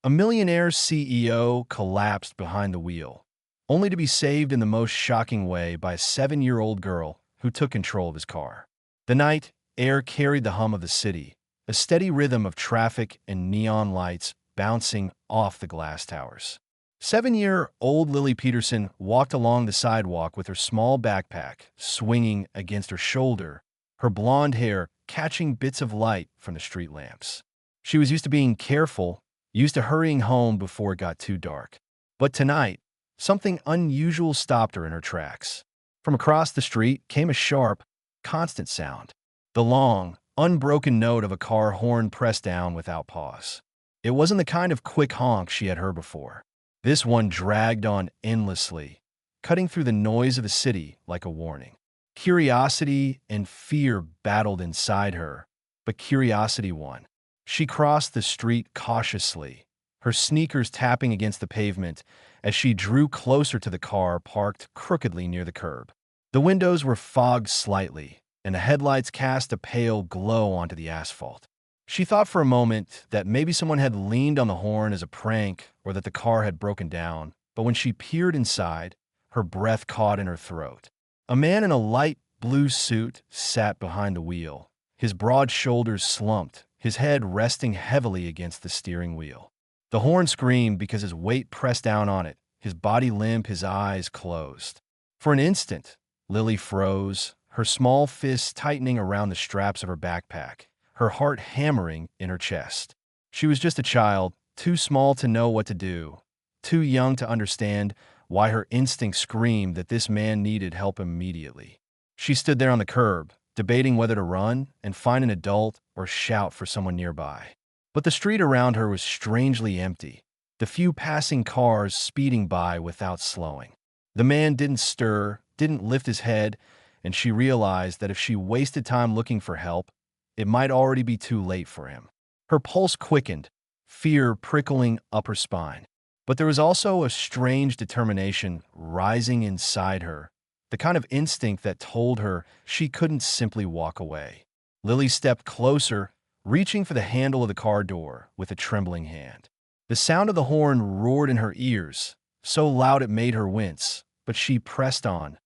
A millionaire CEO collapsed behind the wheel, only to be saved in the most shocking way by a 7-year-old girl who took control of his car. The night air carried the hum of the city, a steady rhythm of traffic and neon lights bouncing off the glass towers. 7-year-old Lily Peterson walked along the sidewalk with her small backpack swinging against her shoulder, her blonde hair catching bits of light from the street lamps. She was used to being careful, used to hurrying home before it got too dark. But tonight, something unusual stopped her in her tracks. From across the street came a sharp, constant sound, the long, unbroken note of a car horn pressed down without pause. It wasn't the kind of quick honk she had heard before. This one dragged on endlessly, cutting through the noise of the city like a warning. Curiosity and fear battled inside her, but curiosity won. She crossed the street cautiously, her sneakers tapping against the pavement as she drew closer to the car parked crookedly near the curb. The windows were fogged slightly, and the headlights cast a pale glow onto the asphalt. She thought for a moment that maybe someone had leaned on the horn as a prank or that the car had broken down, but when she peered inside, her breath caught in her throat. A man in a light blue suit sat behind the wheel, his broad shoulders slumped, his head resting heavily against the steering wheel. The horn screamed because his weight pressed down on it, his body limp, his eyes closed. For an instant, Lily froze, her small fists tightening around the straps of her backpack, her heart hammering in her chest. She was just a child, too small to know what to do, too young to understand why her instinct screamed that this man needed help immediately. She stood there on the curb, debating whether to run and find an adult or shout for someone nearby. But the street around her was strangely empty, the few passing cars speeding by without slowing. The man didn't stir, didn't lift his head, and she realized that if she wasted time looking for help, it might already be too late for him. Her pulse quickened, fear prickling up her spine. But there was also a strange determination rising inside her, the kind of instinct that told her she couldn't simply walk away. Lily stepped closer, reaching for the handle of the car door with a trembling hand. The sound of the horn roared in her ears, so loud it made her wince, but she pressed on,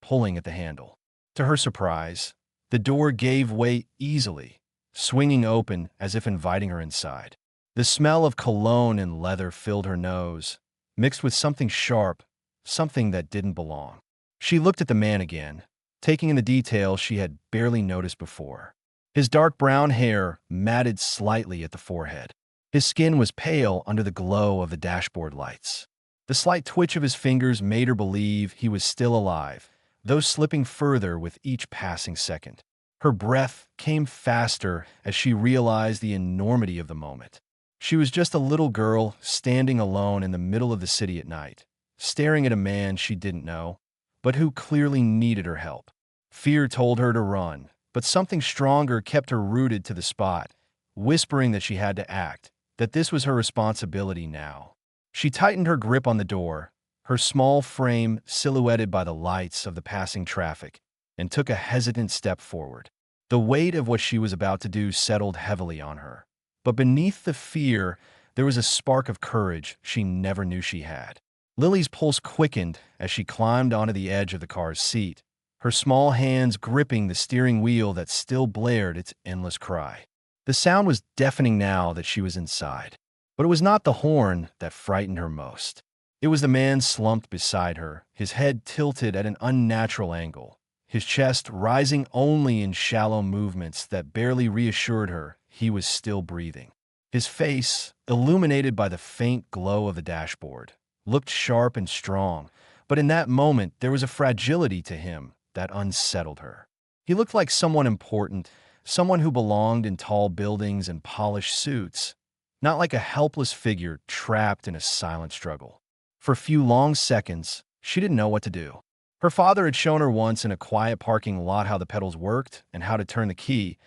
pulling at the handle. To her surprise, the door gave way easily, swinging open as if inviting her inside. The smell of cologne and leather filled her nose, mixed with something sharp, something that didn't belong. She looked at the man again, taking in the details she had barely noticed before. His dark brown hair matted slightly at the forehead. His skin was pale under the glow of the dashboard lights. The slight twitch of his fingers made her believe he was still alive, though slipping further with each passing second. Her breath came faster as she realized the enormity of the moment. She was just a little girl standing alone in the middle of the city at night, staring at a man she didn't know, but who clearly needed her help. Fear told her to run, but something stronger kept her rooted to the spot, whispering that she had to act, that this was her responsibility now. She tightened her grip on the door, her small frame silhouetted by the lights of the passing traffic, and took a hesitant step forward. The weight of what she was about to do settled heavily on her. But beneath the fear, there was a spark of courage she never knew she had. Lily's pulse quickened as she climbed onto the edge of the car's seat, her small hands gripping the steering wheel that still blared its endless cry. The sound was deafening now that she was inside. But it was not the horn that frightened her most. It was the man slumped beside her, his head tilted at an unnatural angle, his chest rising only in shallow movements that barely reassured her he was still breathing. His face, illuminated by the faint glow of the dashboard, looked sharp and strong, but in that moment there was a fragility to him that unsettled her. He looked like someone important, someone who belonged in tall buildings and polished suits, not like a helpless figure trapped in a silent struggle. For a few long seconds, she didn't know what to do. Her father had shown her once in a quiet parking lot how the pedals worked and how to turn the key,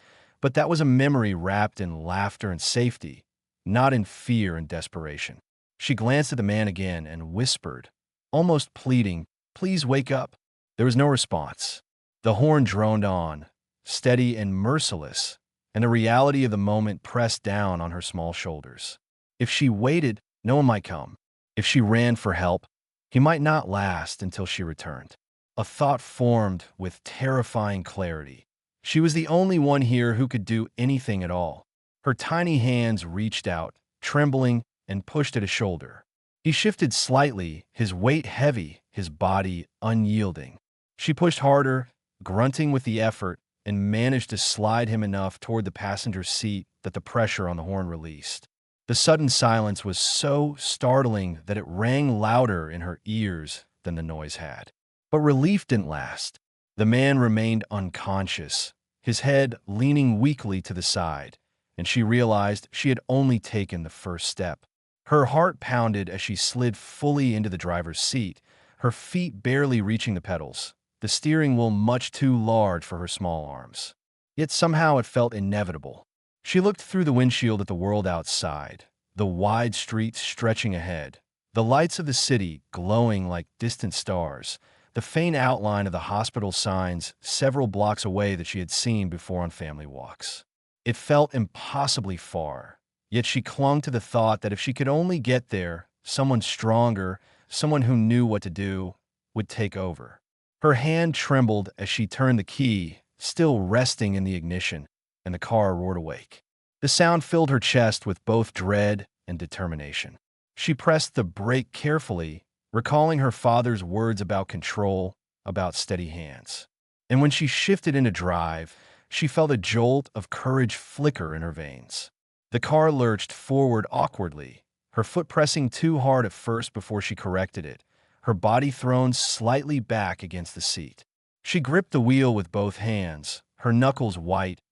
but that was a memory wrapped in laughter and safety, not in fear and desperation. She glanced at the man again and whispered, almost pleading, "Please wake up." There was no response. The horn droned on, steady and merciless, and the reality of the moment pressed down on her small shoulders. If she waited, no one might come. If she ran for help, he might not last until she returned. A thought formed with terrifying clarity. She was the only one here who could do anything at all. Her tiny hands reached out, trembling, and pushed at his shoulder. He shifted slightly, his weight heavy, his body unyielding. She pushed harder, grunting with the effort, and managed to slide him enough toward the passenger seat that the pressure on the horn released. The sudden silence was so startling that it rang louder in her ears than the noise had. But relief didn't last. The man remained unconscious, his head leaning weakly to the side, and she realized she had only taken the first step. Her heart pounded as she slid fully into the driver's seat, her feet barely reaching the pedals, the steering wheel much too large for her small arms. Yet somehow it felt inevitable. She looked through the windshield at the world outside, the wide streets stretching ahead, the lights of the city glowing like distant stars, the faint outline of the hospital signs several blocks away that she had seen before on family walks. It felt impossibly far, yet she clung to the thought that if she could only get there, someone stronger, someone who knew what to do, would take over. Her hand trembled as she turned the key, still resting in the ignition, and the car roared awake. The sound filled her chest with both dread and determination. She pressed the brake carefully, recalling her father's words about control, about steady hands. And when she shifted into drive, she felt a jolt of courage flicker in her veins. The car lurched forward awkwardly, her foot pressing too hard at first before she corrected it, her body thrown slightly back against the seat. She gripped the wheel with both hands, her knuckles white,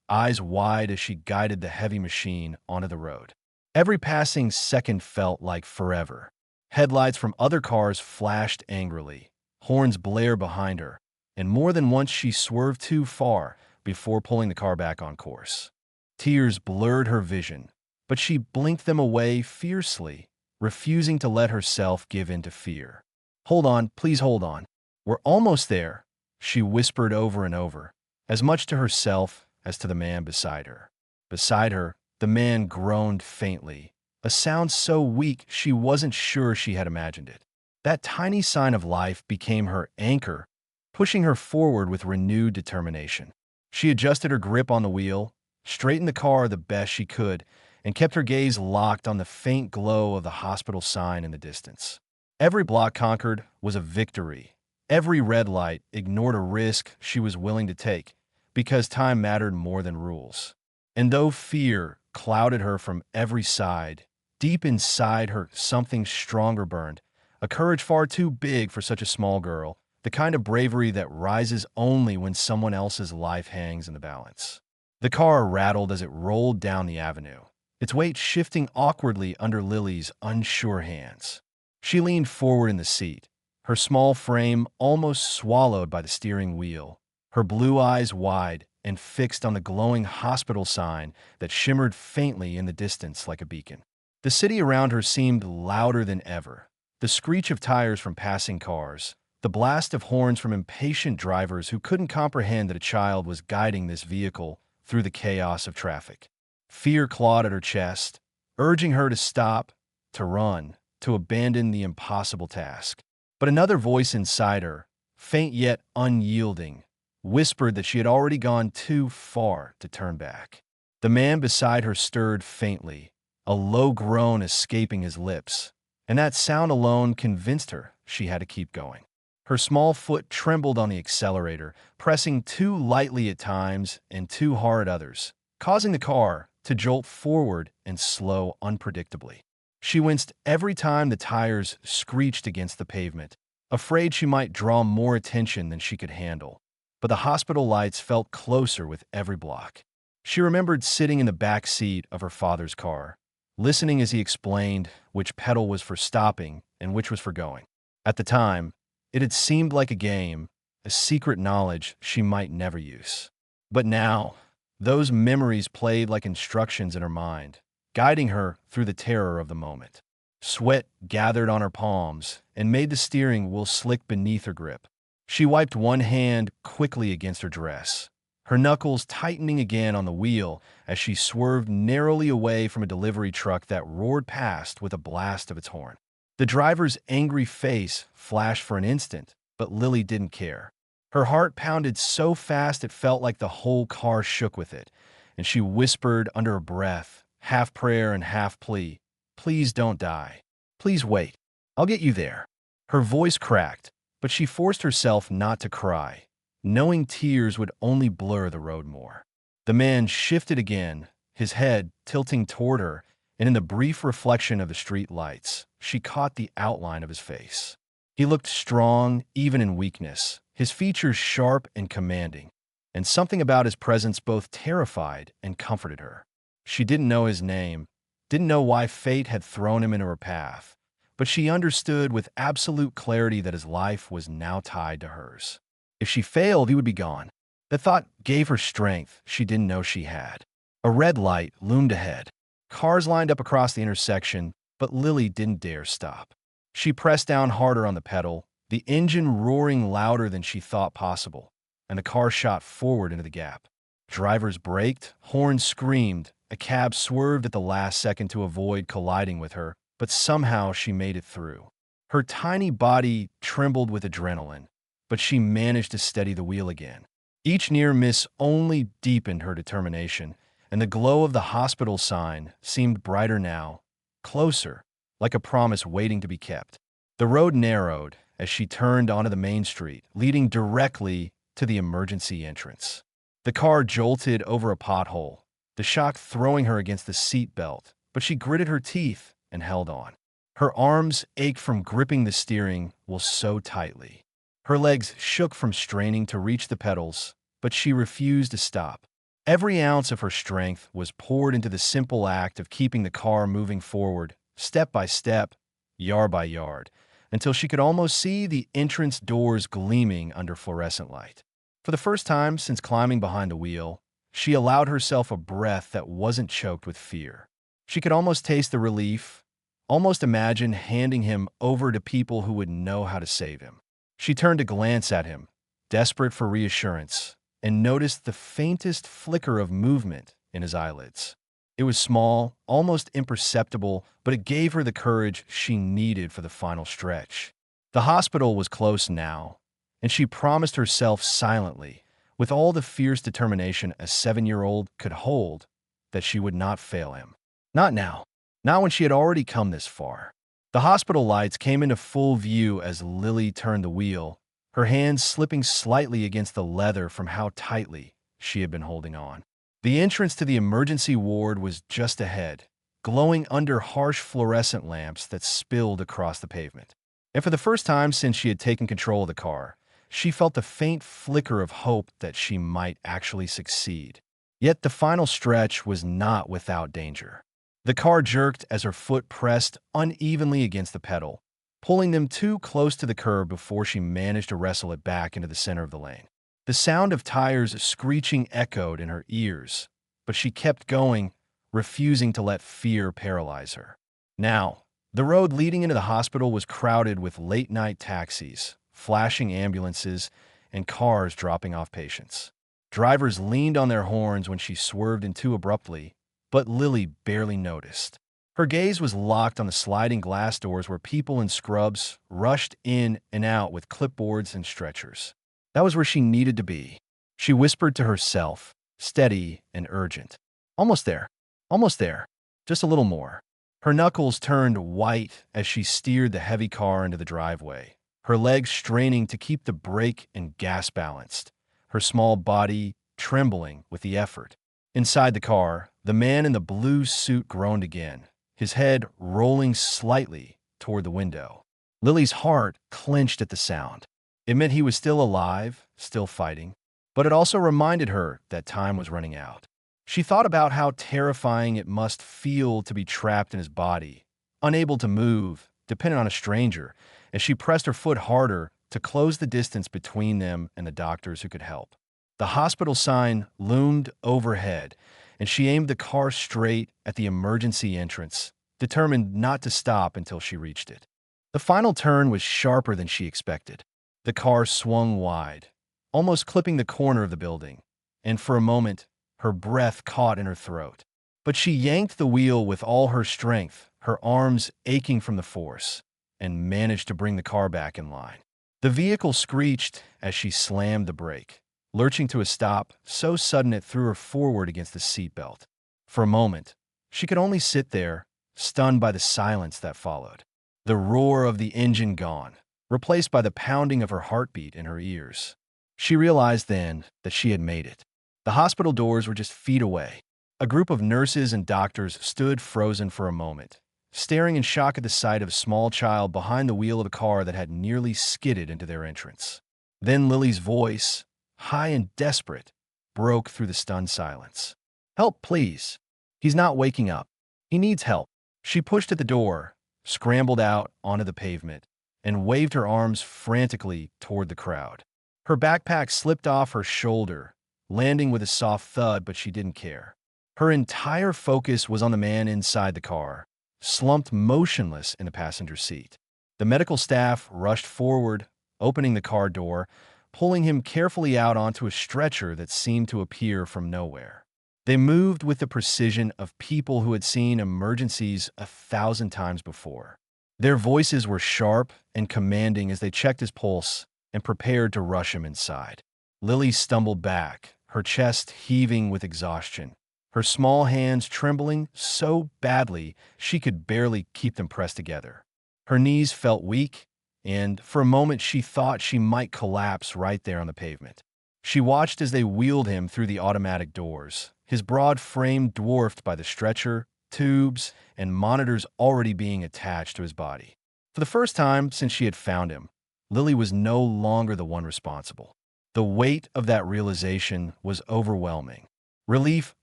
eyes wide as she guided the heavy machine onto the road. Every passing second felt like forever. Headlights from other cars flashed angrily, horns blared behind her, and more than once she swerved too far before pulling the car back on course. Tears blurred her vision, but she blinked them away fiercely, refusing to let herself give in to fear. "Hold on, please hold on. We're almost there," she whispered over and over, as much to herself as to the man beside her. Beside her, the man groaned faintly, a sound so weak she wasn't sure she had imagined it. That tiny sign of life became her anchor, pushing her forward with renewed determination. She adjusted her grip on the wheel, straightened the car the best she could, and kept her gaze locked on the faint glow of the hospital sign in the distance. Every block conquered was a victory. Every red light ignored a risk she was willing to take, because time mattered more than rules. And though fear clouded her from every side, deep inside her something stronger burned, a courage far too big for such a small girl, the kind of bravery that rises only when someone else's life hangs in the balance. The car rattled as it rolled down the avenue, its weight shifting awkwardly under Lily's unsure hands. She leaned forward in the seat, her small frame almost swallowed by the steering wheel, her blue eyes wide and fixed on the glowing hospital sign that shimmered faintly in the distance like a beacon. The city around her seemed louder than ever. The screech of tires from passing cars, the blast of horns from impatient drivers who couldn't comprehend that a child was guiding this vehicle through the chaos of traffic. Fear clawed at her chest, urging her to stop, to run, to abandon the impossible task. But another voice inside her, faint yet unyielding, whispered that she had already gone too far to turn back. The man beside her stirred faintly, a low groan escaping his lips, and that sound alone convinced her she had to keep going. Her small foot trembled on the accelerator, pressing too lightly at times and too hard at others, causing the car to jolt forward and slow unpredictably. She winced every time the tires screeched against the pavement, afraid she might draw more attention than she could handle. But the hospital lights felt closer with every block. She remembered sitting in the back seat of her father's car, listening as he explained which pedal was for stopping and which was for going. At the time, it had seemed like a game, a secret knowledge she might never use. But now, those memories played like instructions in her mind, guiding her through the terror of the moment. Sweat gathered on her palms and made the steering wheel slick beneath her grip. She wiped one hand quickly against her dress, her knuckles tightening again on the wheel as she swerved narrowly away from a delivery truck that roared past with a blast of its horn. The driver's angry face flashed for an instant, but Lily didn't care. Her heart pounded so fast it felt like the whole car shook with it, and she whispered under her breath, half prayer and half plea, "Please don't die. Please wait. I'll get you there." Her voice cracked, but she forced herself not to cry, knowing tears would only blur the road more. The man shifted again, his head tilting toward her, and in the brief reflection of the street lights, she caught the outline of his face. He looked strong, even in weakness, his features sharp and commanding, and something about his presence both terrified and comforted her. She didn't know his name, didn't know why fate had thrown him into her path, but she understood with absolute clarity that his life was now tied to hers. If she failed, he would be gone. The thought gave her strength she didn't know she had. A red light loomed ahead. Cars lined up across the intersection, but Lily didn't dare stop. She pressed down harder on the pedal, the engine roaring louder than she thought possible, and the car shot forward into the gap. Drivers braked, horns screamed, a cab swerved at the last second to avoid colliding with her, but somehow she made it through. Her tiny body trembled with adrenaline, but she managed to steady the wheel again. Each near miss only deepened her determination, and the glow of the hospital sign seemed brighter now, closer, like a promise waiting to be kept. The road narrowed as she turned onto the main street, leading directly to the emergency entrance. The car jolted over a pothole, the shock throwing her against the seat belt, but she gritted her teeth and held on. Her arms ached from gripping the steering wheel so tightly. Her legs shook from straining to reach the pedals, but she refused to stop. Every ounce of her strength was poured into the simple act of keeping the car moving forward, step by step, yard by yard, until she could almost see the entrance doors gleaming under fluorescent light. For the first time since climbing behind the wheel, she allowed herself a breath that wasn't choked with fear. She could almost taste the relief, almost imagine handing him over to people who would know how to save him. She turned to glance at him, desperate for reassurance, and noticed the faintest flicker of movement in his eyelids. It was small, almost imperceptible, but it gave her the courage she needed for the final stretch. The hospital was close now, and she promised herself silently, with all the fierce determination a 7-year-old could hold, that she would not fail him. Not now. Not when she had already come this far. The hospital lights came into full view as Lily turned the wheel, her hands slipping slightly against the leather from how tightly she had been holding on. The entrance to the emergency ward was just ahead, glowing under harsh fluorescent lamps that spilled across the pavement. And for the first time since she had taken control of the car, she felt the faint flicker of hope that she might actually succeed. Yet the final stretch was not without danger. The car jerked as her foot pressed unevenly against the pedal, pulling them too close to the curb before she managed to wrestle it back into the center of the lane. The sound of tires screeching echoed in her ears, but she kept going, refusing to let fear paralyze her. Now, the road leading into the hospital was crowded with late-night taxis, flashing ambulances, and cars dropping off patients. Drivers leaned on their horns when she swerved in too abruptly, but Lily barely noticed. Her gaze was locked on the sliding glass doors where people in scrubs rushed in and out with clipboards and stretchers. That was where she needed to be. She whispered to herself, steady and urgent. Almost there. Almost there. Just a little more. Her knuckles turned white as she steered the heavy car into the driveway, her legs straining to keep the brake and gas balanced, her small body trembling with the effort. Inside the car, the man in the blue suit groaned again, his head rolling slightly toward the window. Lily's heart clenched at the sound. It meant he was still alive, still fighting, but it also reminded her that time was running out. She thought about how terrifying it must feel to be trapped in his body, unable to move, dependent on a stranger, as she pressed her foot harder to close the distance between them and the doctors who could help. The hospital sign loomed overhead, and she aimed the car straight at the emergency entrance, determined not to stop until she reached it. The final turn was sharper than she expected. The car swung wide, almost clipping the corner of the building, and for a moment, her breath caught in her throat. But she yanked the wheel with all her strength, her arms aching from the force, and managed to bring the car back in line. The vehicle screeched as she slammed the brake, lurching to a stop so sudden it threw her forward against the seatbelt. For a moment, she could only sit there, stunned by the silence that followed. The roar of the engine gone, replaced by the pounding of her heartbeat in her ears. She realized then that she had made it. The hospital doors were just feet away. A group of nurses and doctors stood frozen for a moment, staring in shock at the sight of a small child behind the wheel of a car that had nearly skidded into their entrance. Then Lily's voice, high and desperate, broke through the stunned silence. "Help, please. He's not waking up. He needs help." She pushed at the door, scrambled out onto the pavement, and waved her arms frantically toward the crowd. Her backpack slipped off her shoulder, landing with a soft thud, but she didn't care. Her entire focus was on the man inside the car, slumped motionless in the passenger seat. The medical staff rushed forward, opening the car door, pulling him carefully out onto a stretcher that seemed to appear from nowhere. They moved with the precision of people who had seen emergencies 1,000 times before. Their voices were sharp and commanding as they checked his pulse and prepared to rush him inside. Lily stumbled back, her chest heaving with exhaustion, her small hands trembling so badly she could barely keep them pressed together. Her knees felt weak, and for a moment she thought she might collapse right there on the pavement. She watched as they wheeled him through the automatic doors, his broad frame dwarfed by the stretcher, tubes, and monitors already being attached to his body. For the first time since she had found him, Lily was no longer the one responsible. The weight of that realization was overwhelming. Relief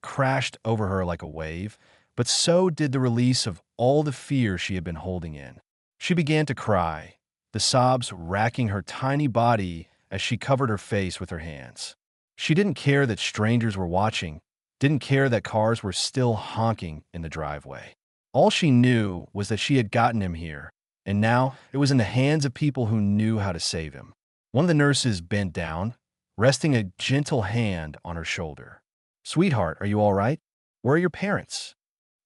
crashed over her like a wave, but so did the release of all the fear she had been holding in. She began to cry, the sobs racking her tiny body as she covered her face with her hands. She didn't care that strangers were watching, didn't care that cars were still honking in the driveway. All she knew was that she had gotten him here, and now it was in the hands of people who knew how to save him. One of the nurses bent down, resting a gentle hand on her shoulder. "Sweetheart, are you all right? Where are your parents?"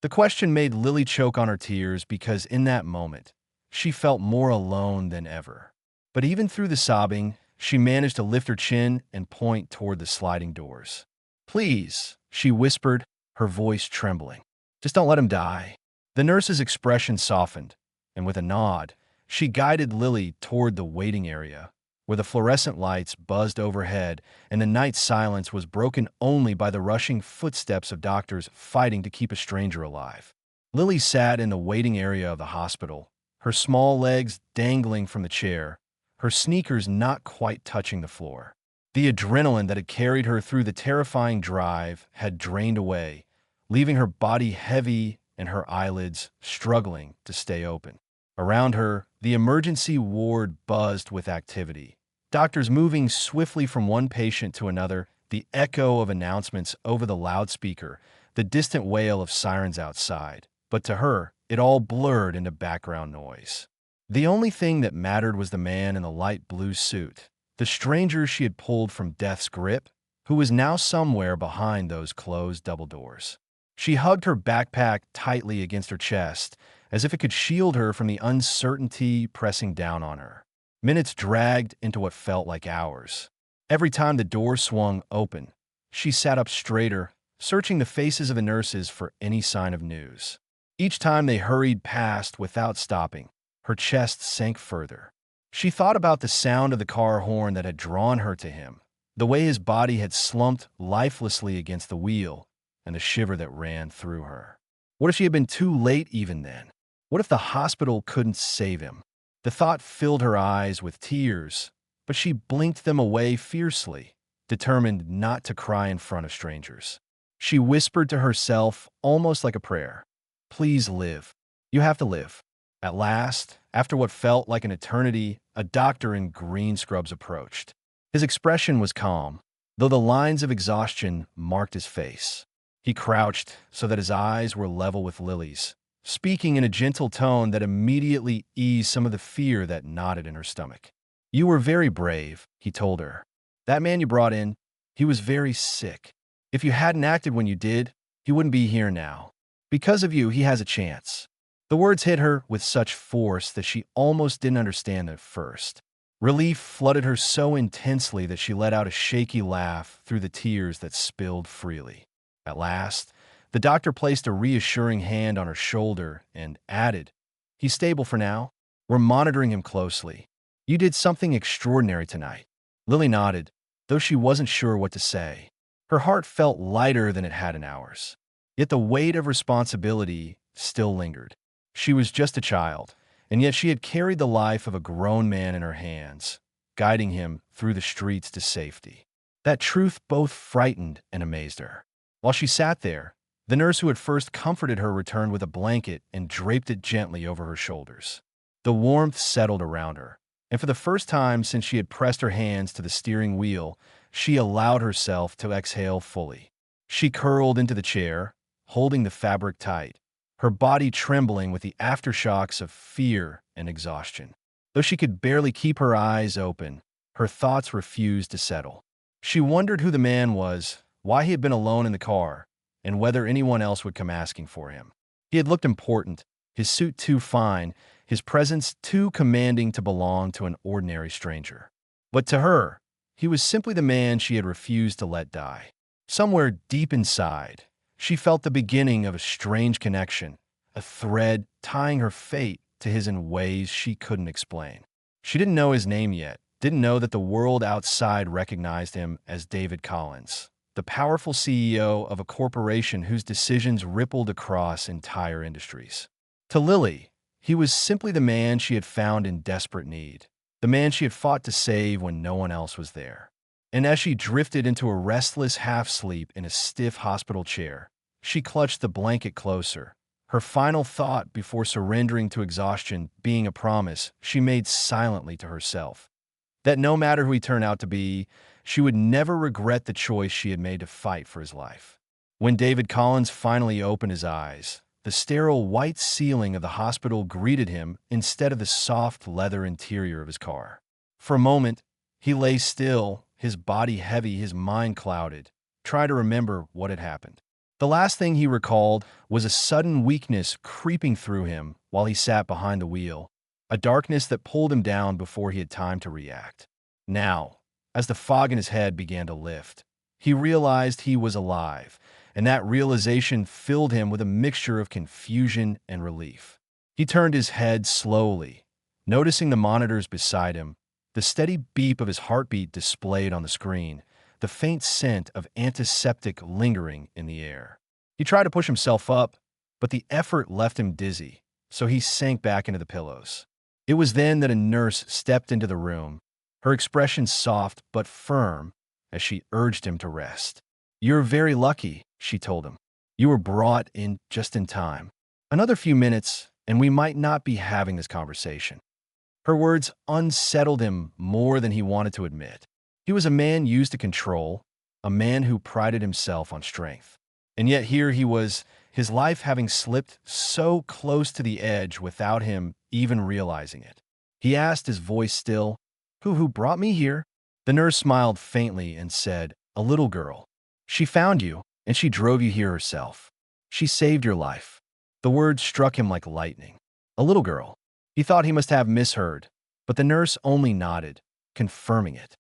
The question made Lily choke on her tears because in that moment, she felt more alone than ever. But even through the sobbing, she managed to lift her chin and point toward the sliding doors. "Please," she whispered, her voice trembling. "Just don't let him die." The nurse's expression softened, and with a nod, she guided Lily toward the waiting area, where the fluorescent lights buzzed overhead and the night silence was broken only by the rushing footsteps of doctors fighting to keep a stranger alive. Lily sat in the waiting area of the hospital, her small legs dangling from the chair, her sneakers not quite touching the floor. The adrenaline that had carried her through the terrifying drive had drained away, leaving her body heavy and her eyelids struggling to stay open. Around her, the emergency ward buzzed with activity. Doctors moving swiftly from one patient to another, the echo of announcements over the loudspeaker, the distant wail of sirens outside. But to her, it all blurred into background noise. The only thing that mattered was the man in the light blue suit, the stranger she had pulled from death's grip, who was now somewhere behind those closed double doors. She hugged her backpack tightly against her chest, as if it could shield her from the uncertainty pressing down on her. Minutes dragged into what felt like hours. Every time the door swung open, she sat up straighter, searching the faces of the nurses for any sign of news. Each time they hurried past without stopping, her chest sank further. She thought about the sound of the car horn that had drawn her to him, the way his body had slumped lifelessly against the wheel, and the shiver that ran through her. What if she had been too late even then? What if the hospital couldn't save him? The thought filled her eyes with tears, but she blinked them away fiercely, determined not to cry in front of strangers. She whispered to herself almost like a prayer, "Please live. You have to live." At last, after what felt like an eternity, a doctor in green scrubs approached. His expression was calm, though the lines of exhaustion marked his face. He crouched so that his eyes were level with Lily's, speaking in a gentle tone that immediately eased some of the fear that knotted in her stomach. "You were very brave," he told her. "That man you brought in, He was very sick. If you hadn't acted when you did, he wouldn't be here now. Because of you, he has a chance. The words hit her with such force that she almost didn't understand at first. Relief flooded her so intensely that she let out a shaky laugh through the tears that spilled freely. At last, the doctor placed a reassuring hand on her shoulder and added, "He's stable for now. We're monitoring him closely. You did something extraordinary tonight." Lily nodded, though she wasn't sure what to say. Her heart felt lighter than it had in hours. Yet the weight of responsibility still lingered. She was just a child, and yet she had carried the life of a grown man in her hands, guiding him through the streets to safety. That truth both frightened and amazed her. While she sat there, the nurse who had first comforted her returned with a blanket and draped it gently over her shoulders. The warmth settled around her, and for the first time since she had pressed her hands to the steering wheel, she allowed herself to exhale fully. She curled into the chair, holding the fabric tight, her body trembling with the aftershocks of fear and exhaustion. Though she could barely keep her eyes open, her thoughts refused to settle. She wondered who the man was, why he had been alone in the car, and whether anyone else would come asking for him. He had looked important, his suit too fine, his presence too commanding to belong to an ordinary stranger. But to her, he was simply the man she had refused to let die. Somewhere deep inside, she felt the beginning of a strange connection, a thread tying her fate to his in ways she couldn't explain. She didn't know his name yet, didn't know that the world outside recognized him as David Collins, the powerful CEO of a corporation whose decisions rippled across entire industries. To Lily, he was simply the man she had found in desperate need, the man she had fought to save when no one else was there. And as she drifted into a restless half-sleep in a stiff hospital chair, she clutched the blanket closer, her final thought before surrendering to exhaustion being a promise she made silently to herself, that no matter who he turned out to be, she would never regret the choice she had made to fight for his life. When David Collins finally opened his eyes, the sterile white ceiling of the hospital greeted him instead of the soft leather interior of his car. For a moment, he lay still, his body heavy, his mind clouded, trying to remember what had happened. The last thing he recalled was a sudden weakness creeping through him while he sat behind the wheel, a darkness that pulled him down before he had time to react. Now, as the fog in his head began to lift, he realized he was alive, and that realization filled him with a mixture of confusion and relief. He turned his head slowly, noticing the monitors beside him, the steady beep of his heartbeat displayed on the screen, the faint scent of antiseptic lingering in the air. He tried to push himself up, but the effort left him dizzy, so he sank back into the pillows. It was then that a nurse stepped into the room, her expression soft but firm as she urged him to rest. "You're very lucky," she told him. "You were brought in just in time. Another few minutes, and we might not be having this conversation." Her words unsettled him more than he wanted to admit. He was a man used to control, a man who prided himself on strength. And yet here he was, his life having slipped so close to the edge without him even realizing it. He asked, his voice still, Who brought me here?" The nurse smiled faintly and said, "A little girl. She found you, and she drove you here herself. She saved your life." The words struck him like lightning. A little girl. He thought he must have misheard, but the nurse only nodded, confirming it.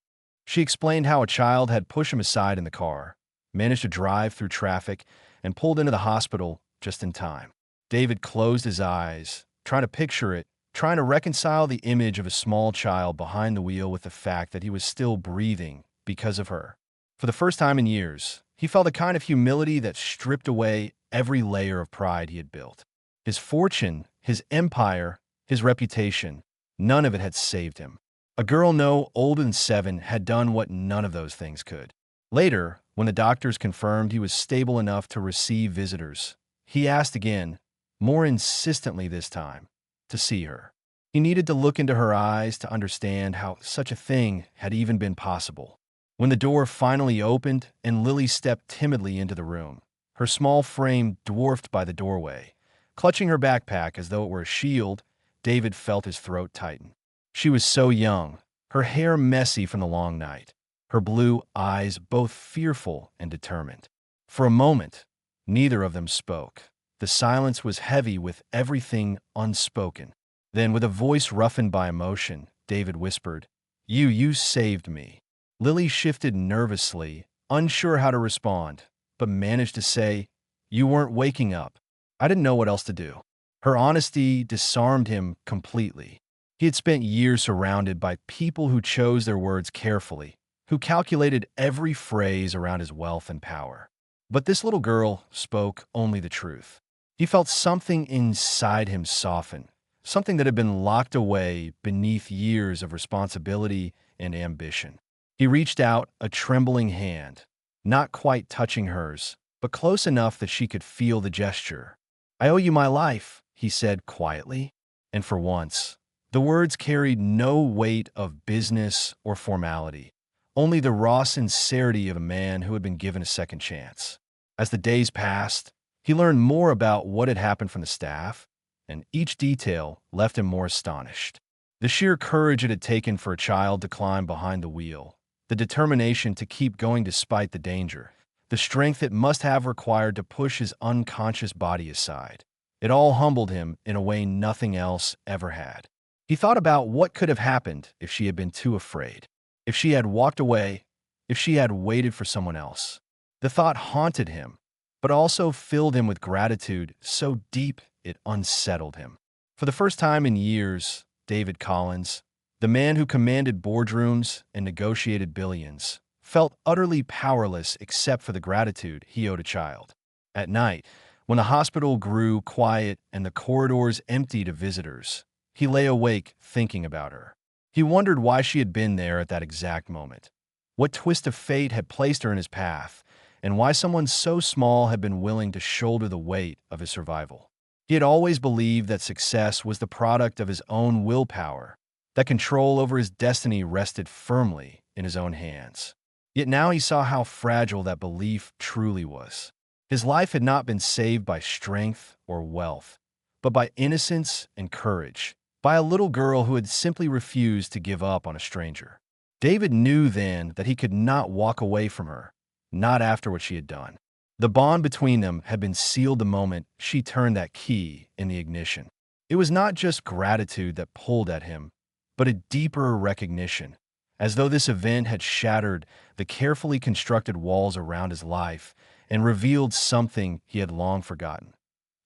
She explained how a child had pushed him aside in the car, managed to drive through traffic, and pulled into the hospital just in time. David closed his eyes, trying to picture it, trying to reconcile the image of a small child behind the wheel with the fact that he was still breathing because of her. For the first time in years, he felt a kind of humility that stripped away every layer of pride he had built. His fortune, his empire, his reputation, none of it had saved him. A girl no older than 7 had done what none of those things could. Later, when the doctors confirmed he was stable enough to receive visitors, he asked again, more insistently this time, to see her. He needed to look into her eyes to understand how such a thing had even been possible. When the door finally opened and Lily stepped timidly into the room, her small frame dwarfed by the doorway, clutching her backpack as though it were a shield, David felt his throat tighten. She was so young, her hair messy from the long night, her blue eyes both fearful and determined. For a moment, neither of them spoke. The silence was heavy with everything unspoken. Then, with a voice roughened by emotion, David whispered, You saved me." Lily shifted nervously, unsure how to respond, but managed to say, "You weren't waking up. I didn't know what else to do." Her honesty disarmed him completely. He had spent years surrounded by people who chose their words carefully, who calculated every phrase around his wealth and power. But this little girl spoke only the truth. He felt something inside him soften, something that had been locked away beneath years of responsibility and ambition. He reached out a trembling hand, not quite touching hers, but close enough that she could feel the gesture. "I owe you my life," he said quietly, and for once, the words carried no weight of business or formality, only the raw sincerity of a man who had been given a second chance. As the days passed, he learned more about what had happened from the staff, and each detail left him more astonished. The sheer courage it had taken for a child to climb behind the wheel, the determination to keep going despite the danger, the strength it must have required to push his unconscious body aside. It all humbled him in a way nothing else ever had. He thought about what could have happened if she had been too afraid, if she had walked away, if she had waited for someone else. The thought haunted him, but also filled him with gratitude so deep it unsettled him. For the first time in years, David Collins, the man who commanded boardrooms and negotiated billions, felt utterly powerless except for the gratitude he owed a child. At night, when the hospital grew quiet and the corridors emptied of visitors, he lay awake thinking about her. He wondered why she had been there at that exact moment, what twist of fate had placed her in his path, and why someone so small had been willing to shoulder the weight of his survival. He had always believed that success was the product of his own willpower, that control over his destiny rested firmly in his own hands. Yet now he saw how fragile that belief truly was. His life had not been saved by strength or wealth, but by innocence and courage, by a little girl who had simply refused to give up on a stranger. David knew then that he could not walk away from her, not after what she had done. The bond between them had been sealed the moment she turned that key in the ignition. It was not just gratitude that pulled at him, but a deeper recognition, as though this event had shattered the carefully constructed walls around his life and revealed something he had long forgotten: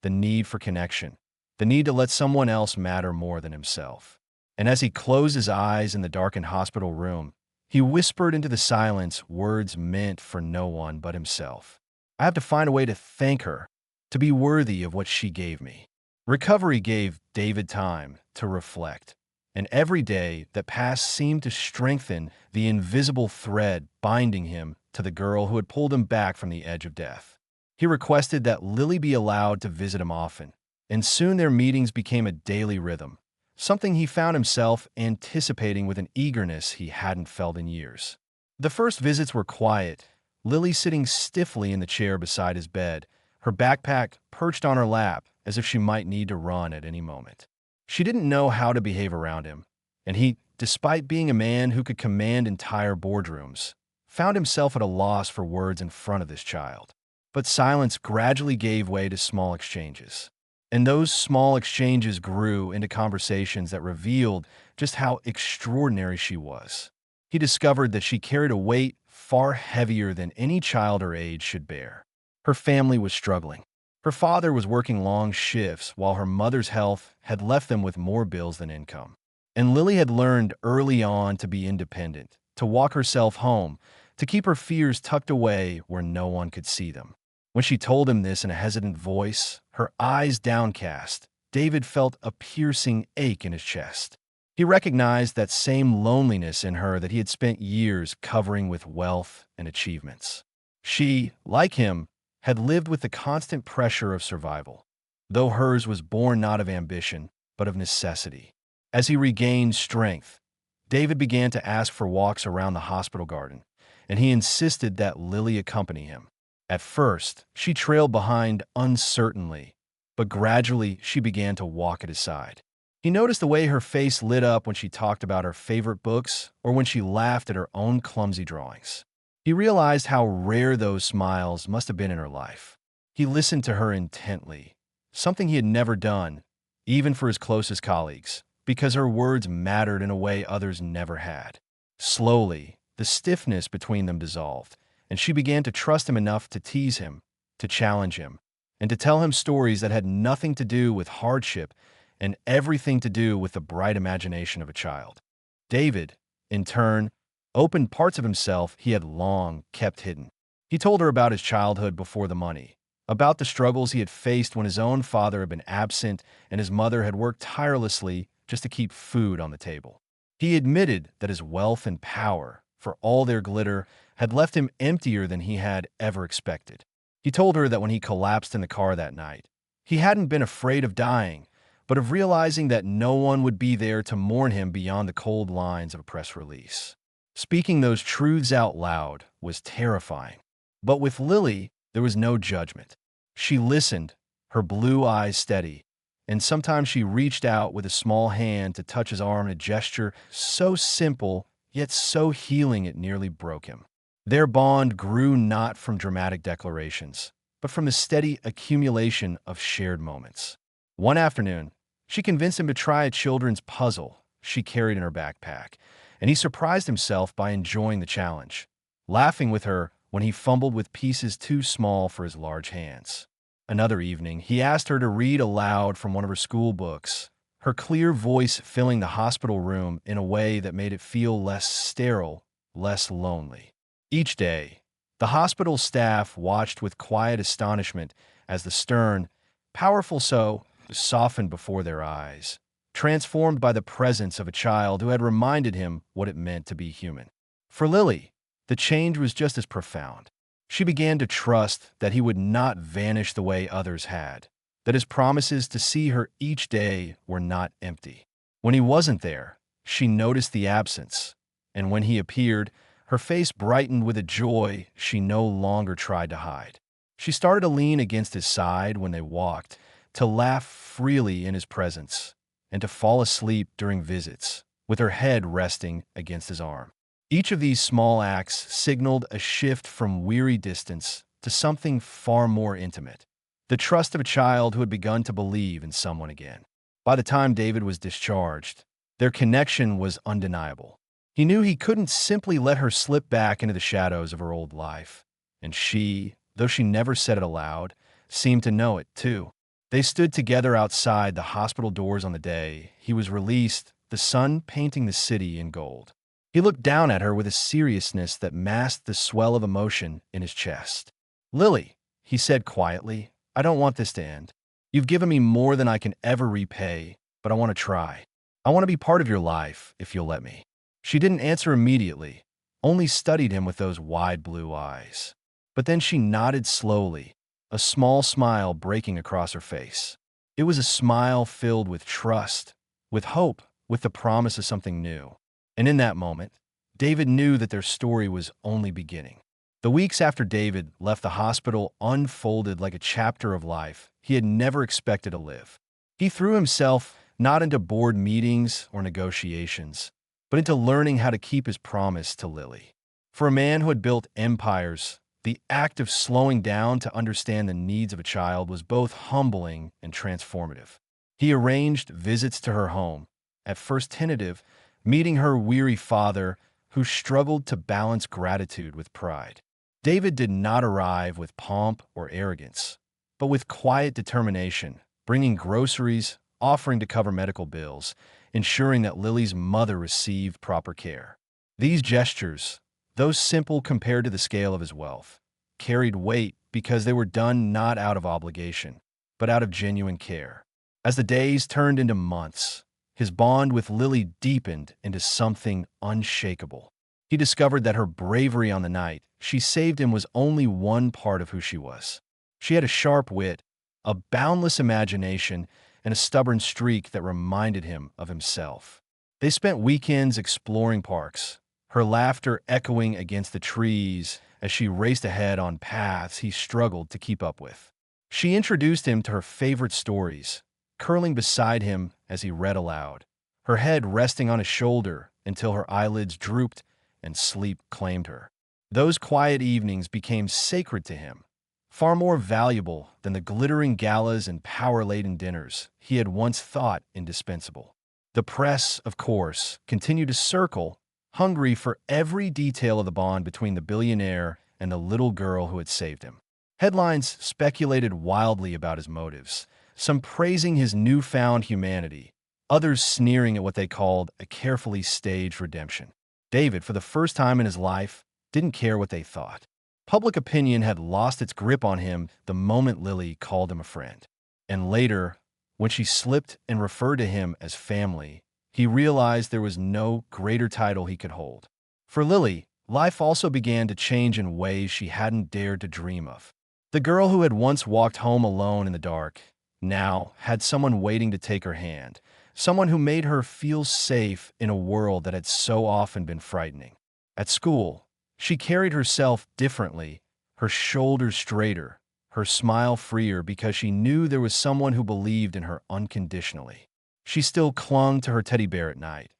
the need for connection, the need to let someone else matter more than himself. And as he closed his eyes in the darkened hospital room, he whispered into the silence words meant for no one but himself. "I have to find a way to thank her, to be worthy of what she gave me." Recovery gave David time to reflect, and every day that passed seemed to strengthen the invisible thread binding him to the girl who had pulled him back from the edge of death. He requested that Lily be allowed to visit him often, and soon their meetings became a daily rhythm, something he found himself anticipating with an eagerness he hadn't felt in years. The first visits were quiet, Lily sitting stiffly in the chair beside his bed, her backpack perched on her lap as if she might need to run at any moment. She didn't know how to behave around him, and he, despite being a man who could command entire boardrooms, found himself at a loss for words in front of this child. But silence gradually gave way to small exchanges. And those small exchanges grew into conversations that revealed just how extraordinary she was. He discovered that she carried a weight far heavier than any child her age should bear. Her family was struggling. Her father was working long shifts while her mother's health had left them with more bills than income. And Lily had learned early on to be independent, to walk herself home, to keep her fears tucked away where no one could see them. When she told him this in a hesitant voice, her eyes downcast, David felt a piercing ache in his chest. He recognized that same loneliness in her that he had spent years covering with wealth and achievements. She, like him, had lived with the constant pressure of survival, though hers was born not of ambition, but of necessity. As he regained strength, David began to ask for walks around the hospital garden, and he insisted that Lily accompany him. At first, she trailed behind uncertainly, but gradually she began to walk at his side. He noticed the way her face lit up when she talked about her favorite books or when she laughed at her own clumsy drawings. He realized how rare those smiles must have been in her life. He listened to her intently, something he had never done, even for his closest colleagues, because her words mattered in a way others never had. Slowly, the stiffness between them dissolved, and she began to trust him enough to tease him, to challenge him, and to tell him stories that had nothing to do with hardship and everything to do with the bright imagination of a child. David, in turn, opened parts of himself he had long kept hidden. He told her about his childhood before the money, about the struggles he had faced when his own father had been absent and his mother had worked tirelessly just to keep food on the table. He admitted that his wealth and power, for all their glitter, had left him emptier than he had ever expected. He told her that when he collapsed in the car that night, he hadn't been afraid of dying, but of realizing that no one would be there to mourn him beyond the cold lines of a press release. Speaking those truths out loud was terrifying. But with Lily, there was no judgment. She listened, her blue eyes steady, and sometimes she reached out with a small hand to touch his arm in a gesture so simple, yet so healing it nearly broke him. Their bond grew not from dramatic declarations, but from the steady accumulation of shared moments. One afternoon, she convinced him to try a children's puzzle she carried in her backpack, and he surprised himself by enjoying the challenge, laughing with her when he fumbled with pieces too small for his large hands. Another evening, he asked her to read aloud from one of her school books, her clear voice filling the hospital room in a way that made it feel less sterile, less lonely. Each day, the hospital staff watched with quiet astonishment as the stern, powerful soul softened before their eyes, transformed by the presence of a child who had reminded him what it meant to be human. For Lily, the change was just as profound. She began to trust that he would not vanish the way others had, that his promises to see her each day were not empty. When he wasn't there, she noticed the absence, and when he appeared, her face brightened with a joy she no longer tried to hide. She started to lean against his side when they walked, to laugh freely in his presence, and to fall asleep during visits, with her head resting against his arm. Each of these small acts signaled a shift from weary distance to something far more intimate, the trust of a child who had begun to believe in someone again. By the time David was discharged, their connection was undeniable. He knew he couldn't simply let her slip back into the shadows of her old life, and she, though she never said it aloud, seemed to know it too. They stood together outside the hospital doors on the day he was released, the sun painting the city in gold. He looked down at her with a seriousness that masked the swell of emotion in his chest. "Lily," he said quietly, "I don't want this to end. You've given me more than I can ever repay, but I want to try. I want to be part of your life, if you'll let me." She didn't answer immediately, only studied him with those wide blue eyes. But then she nodded slowly, a small smile breaking across her face. It was a smile filled with trust, with hope, with the promise of something new. And in that moment, David knew that their story was only beginning. The weeks after David left the hospital unfolded like a chapter of life he had never expected to live. He threw himself not into board meetings or negotiations, but into learning how to keep his promise to Lily. For a man who had built empires, the act of slowing down to understand the needs of a child was both humbling and transformative. He arranged visits to her home, at first tentative, meeting her weary father, who struggled to balance gratitude with pride. David did not arrive with pomp or arrogance, but with quiet determination, bringing groceries, offering to cover medical bills, ensuring that Lily's mother received proper care. These gestures, though simple compared to the scale of his wealth, carried weight because they were done not out of obligation, but out of genuine care. As the days turned into months, his bond with Lily deepened into something unshakable. He discovered that her bravery on the night she saved him was only one part of who she was. She had a sharp wit, a boundless imagination, and a stubborn streak that reminded him of himself. They spent weekends exploring parks, her laughter echoing against the trees as she raced ahead on paths he struggled to keep up with. She introduced him to her favorite stories, curling beside him as he read aloud, her head resting on his shoulder until her eyelids drooped and sleep claimed her. Those quiet evenings became sacred to him, far more valuable than the glittering galas and power-laden dinners he had once thought indispensable. The press, of course, continued to circle, hungry for every detail of the bond between the billionaire and the little girl who had saved him. Headlines speculated wildly about his motives, some praising his newfound humanity, others sneering at what they called a carefully staged redemption. David, for the first time in his life, didn't care what they thought. Public opinion had lost its grip on him the moment Lily called him a friend. And later, when she slipped and referred to him as family, he realized there was no greater title he could hold. For Lily, life also began to change in ways she hadn't dared to dream of. The girl who had once walked home alone in the dark now had someone waiting to take her hand, someone who made her feel safe in a world that had so often been frightening. At school, she carried herself differently, her shoulders straighter, her smile freer because she knew there was someone who believed in her unconditionally. She still clung to her teddy bear at night,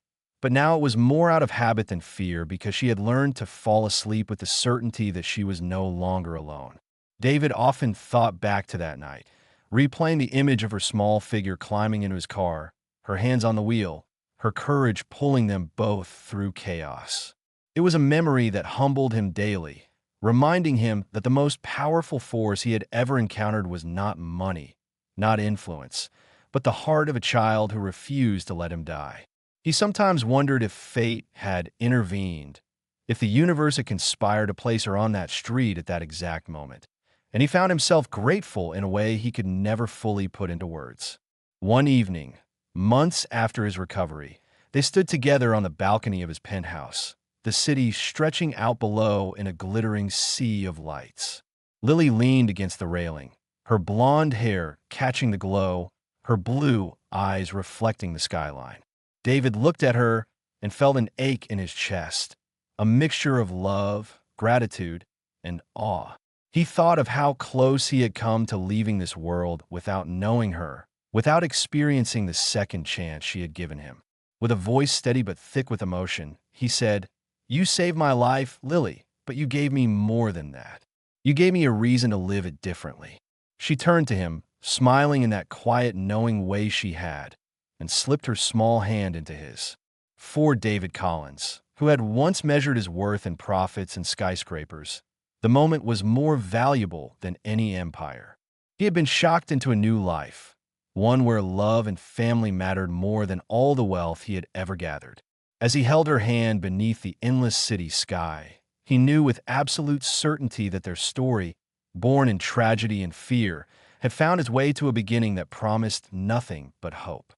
but now it was more out of habit than fear because she had learned to fall asleep with the certainty that she was no longer alone. David often thought back to that night, replaying the image of her small figure climbing into his car, her hands on the wheel, her courage pulling them both through chaos. It was a memory that humbled him daily, reminding him that the most powerful force he had ever encountered was not money, not influence, but the heart of a child who refused to let him die. He sometimes wondered if fate had intervened, if the universe had conspired to place her on that street at that exact moment, and he found himself grateful in a way he could never fully put into words. One evening, months after his recovery, they stood together on the balcony of his penthouse, the city stretching out below in a glittering sea of lights. Lily leaned against the railing, her blonde hair catching the glow, her blue eyes reflecting the skyline. David looked at her and felt an ache in his chest, a mixture of love, gratitude, and awe. He thought of how close he had come to leaving this world without knowing her, without experiencing the second chance she had given him. With a voice steady but thick with emotion, he said, "You saved my life, Lily, but you gave me more than that. You gave me a reason to live it differently." She turned to him, smiling in that quiet, knowing way she had, and slipped her small hand into his. For David Collins, who had once measured his worth in profits and skyscrapers, the moment was more valuable than any empire. He had been shocked into a new life, one where love and family mattered more than all the wealth he had ever gathered. As he held her hand beneath the endless city sky, he knew with absolute certainty that their story, born in tragedy and fear, had found its way to a beginning that promised nothing but hope.